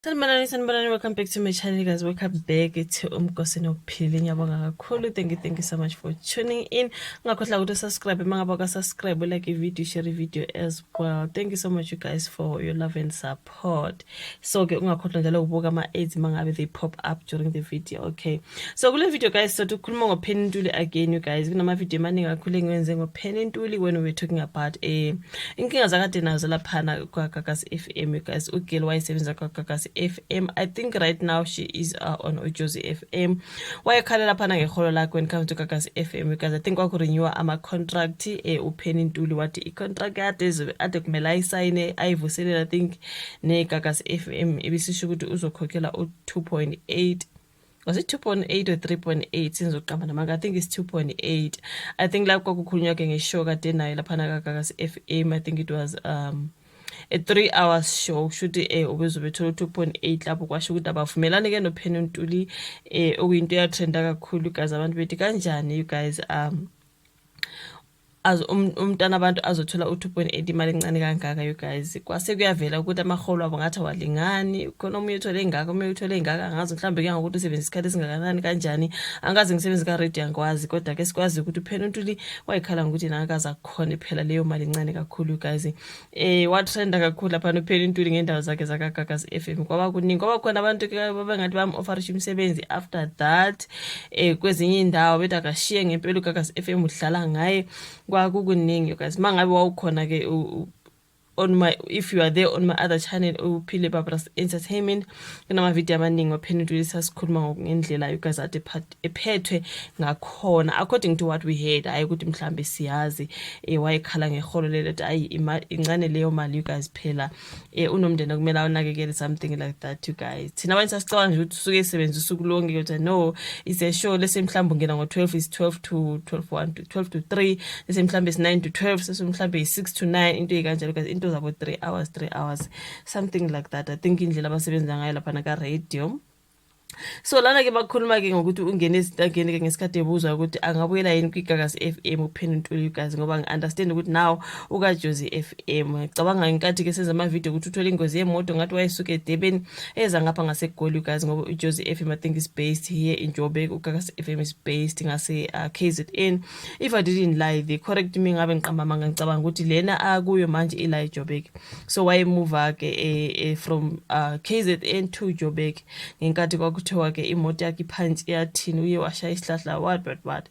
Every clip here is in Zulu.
Sanibonani, welcome back to my channel, guys. Welcome back to Umkosini Okuphila. Ngiyabonga kakhulu. Thank you so much for tuning in. Ungakhohlwa ukuthi subscribe, mangaba subscribe, like a video, share a video as well. Thank you so much, you guys, for your love and support. So ke ungakhohlwa njalo ukubuka ama-ads mangabe they pop up during the video. Okay, so kule video, guys, so tukhuluma ngoPenny Ntuli again, you guys. Kunama video amaningi kakhulu engiwenze ngoPenny Ntuli when we were talking about inkinga zakade nazo laphana kwaGagasi FM, you guys. Ugirl wayesebenza kwaGagasi FM. I think right now she is on Ujozi FM. Wayekhalela phana ngeholo lakhe when it comes to Gagasi FM, because I think wakurenewa ama-contract uPenny Ntuli wathi i-contract yakhe ade kumele ayisayine ayivuselela, I think neGagasi FM ibisisho ukuthi uzokhokhela u-2.8. Was it 2.8 or 3.8 since uqamba namanga? I think it's 2.8. I think la kwakukhulunywa ke ngeshow kade nayo laphana kaGagasi FM. I think it was a 3 hours show shuthi ubezobethola 2.8 lapho kwasho ukuthi abavumelani ke noPenny Ntuli okuyinto yatrenda kakhulu, guys. Abantu bethi kanjani, you guys, as umntana abantu azothola u2.8 imali encane kangaka, you guys. Kwase kuyavela ukuthi amaholo abo ngathi awalingani, khona omunye uthole engaka, omunye uthole engaka. Angazi mhlambe ke ngokuthi usebenzisa isikhathi esingakanani kanjani, angazi ngisebenza ka radio angikwazi, kodwa ke sikwazi ukuthi uPenny Ntuli wayekhala ngokuthi nakaza khona phela leyo mali encane kakhulu, you guys. Watrenda kakhulu lapha noPenny Ntuli ngendawo zakhe zakaGagasi FM. Kwaba kuningi, kwaba khona abantu ke babengathi bam-offerisha umsebenzi after that kwezinye indawo bethi akashiye ngempela uGagasi FM udlala ngaye. Kwakukuningi, guys. Mangabe wawukhona ke if you are there on my other channel, uPhile Babras Entertainment, kunama video amaningi waPenny Ntuli sasikhuluma ngendlela you guys ade ephethwe ngakhona according to what we heard. Hayi ukuthi mhlambe siyazi wayekhala ngeholo lelo ayi incane leyo mali, you guys. Phela unomndeni kumele awunakekele, something like that, you guys. Thina abantu sasicabanga nje ukuthi usuke esebenza usuku lonke, kodwa no, is a show lese mhlambe ungena ngo12 is 12 to 1 to 12 to 3, lese mhlambe is 9 to 12, sese mhlambe is 6 to 9, into ekanjalo, guys. Into zabo 3 hours, something like that. I think indlela abasebenza ngayo lapha ka radio. So lana ke bakhuluma ke ngokuthi ungene ke ngesikhathi ebuzwa ukuthi angabuyela yini kwiGagasi FM uPenny Ntuli, you guys, ngoba ngi-understand ukuthi now ukaJozi FM. Ngicabanga ngenkathi ke senza ama-video ukuthi uthole ingozi yemoto ngathi wayesuka eDurban eza ngapha ngaseGoli, you guys, ngoba uJozi FM I think is based here in Joburg, uGagasi FM is based ngase KZN. If I didn't lie, they correct me ngabe ngiqamba manga, ngicabanga ukuthi lena akuyo manje ila eJoburg. So wayemove ke from KZN to Joburg ngenkathi kuthiwa ke imoto yakhe iphansi yathini, uye washaya isihlahla what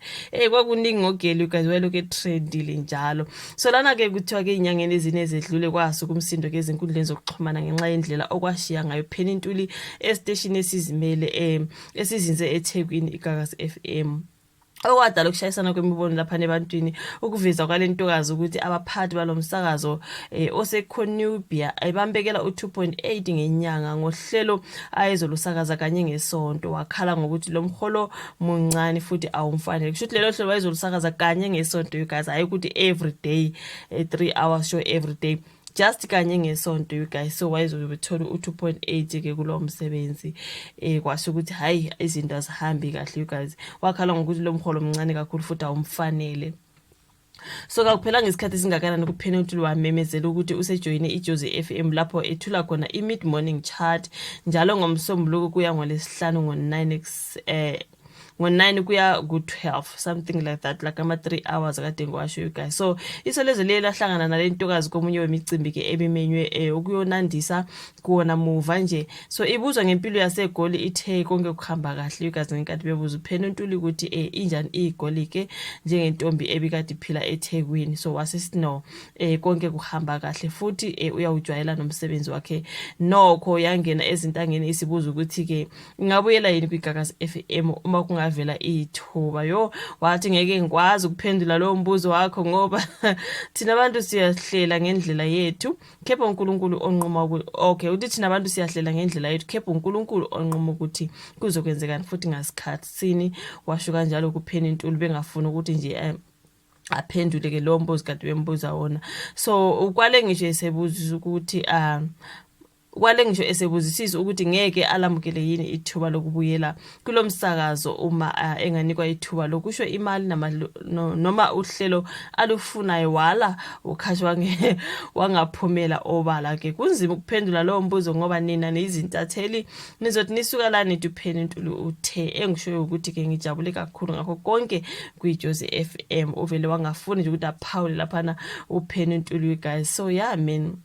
kwakuningi ngogeli, you guys. Wayeloke trendile njalo. So lana ke kuthiwa ke inyangeni ezine ezedlule kwasuka umsindo ke ezinkundleni zokuxhumana ngenxa yendlela okwashiya ngayo uPenny Ntuli estation esizimele esizinze eThekwini iGagasi FM. Okwadala ukushayisana kwemibono lapha ebantwini, ukuveza kwalentokazi ukuthi abaphathi balomsakazo oseConubia ayibambekela u2.8 ngenyanga ngohlelo ayezolusakaza kanye ngesonto. Wakhala ngokuthi lo mholo muncane futhi awumfanele. Kusho ukuthi lelo hlelo wayezolusakaza kanye ngesonto, you guys. Hayi ukuthi every day 3 hours show every day, just kanye ngesonto, you guys. So wayezobethola u2.8 ke kulo msebenzi. Kwasho ukuthi hayi izinto azihambi kahle, you guys. Wakhala ngokuthi lo mholo omncane kakhulu futhi awumfanele. So kakuphela ngesikhathi esingakanani kuPenny Ntuli wamemezela ukuthi usejoyine iJozi FM lapho ethula khona i-mid morning chat njalo ngomsombuluko kuya ngolesihlanu ngo9 kuya ku12, something like that, like ama-3 hours kade ngiwasho, you guys. So isolezo liye lahlangana nalentokazi komunye wemicimbi ke ebimenywe ukuyonandisa kuona muva nje. So ibuzwa ngempilo yaseGoli ithe konke kuhamba kahle, you guys, ngenkathi bebuza uPenny Ntuli ukuthi injani iGoli ke njengentombi ebikade iphila eThekwini. So wasesino konke kuhamba kahle futhi uyawujwayela nomsebenzi wakhe. Nokho yangena ezintangeni isibuza ukuthi ke ingabuyela yini kwiGagasi FM uma vela ithuba. Wathi ngeke ngikwazi ukuphendula lo mbuzo wakho ngoba thina abantu siyahlela ngendlela yethu, kepha uNkulunkulu onquma okay, uthi thina abantu siyahlela ngendlela yethu, kepha uNkulunkulu onquma ukuthi kuzokwenzekani futhi ngasikhathi sini. Washo kanjalo kuPenny Ntuli bengafuna ukuthi nje aphendule ke lo mbuzo kade bembuza wona. So ukwale ngisho esebuza ukuthi kwale ngisho esebuzisisa ukuthi ngeke alamukele yini ithuba lokubuyela kulomsakazo uma enganikwa ithuba lokusho imali noma uhlelo alufunayo wala ukhashwa wangaphumela obala ke. Kunzima ukuphendula lowo mbuzo ngoba nina nezintatheli nizothi nisuka la nithi uPenny Ntuli uthe. Engishoyo ukuthi ke ngijabule kakhulu ngakho konke kwiJozi FM. Uvele wangafuni nje ukuthi aphawule laphana uPenny Ntuli guys. So yeah man,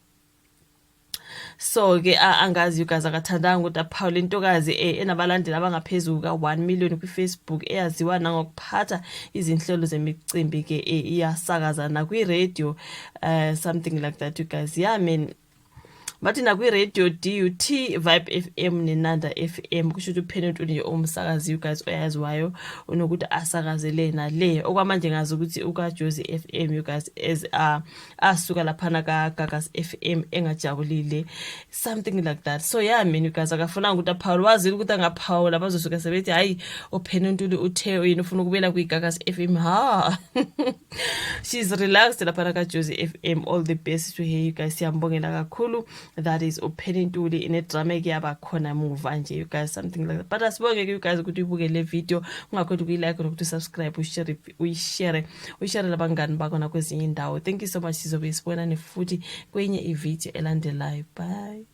so ke angazi you guys akathandanga ukuthi aphawule intokazi enabalandeli abangaphezulu ka1 million kwiFacebook eyaziwa nangokuphatha izinhlelo zemicimbi ke iyasakaza na kwi-radio something like that you guys. Yeah man, bathi nakwi-radio DUT, Vibe FM neNanda FM kusho ukuthi uPenny Ntuli umsakazi you guys oyaziwayo unokuthi asakazele nale okwamanje ngazi ukuthi ukaJozi FM you guys as asuka laphana kaGagas FM engajabulile something like that. So yeah man you guys akafuna ukuthi aphawule, wazile ukuthi angaphawula bazosuka sebethi hayi uPenny Ntuli uthe yena ufuna ukubela kwiGagas FM. Ha she's relaxed laphana kaJozi FM. All the best to her you guys, siyambongela kakhulu. That is uPenny Ntuli inedrama ekuyaba khona muva nje you guys something like that. But asibonge you guys ukuthi ubuke le video, ungakhohlwa ukuyilike nokuthi subscribe, uyishare labangani bakho nakwezinye indawo. Thank you so much, sizobe sibonane futhi kwenye ivideo elandelayo. Bye.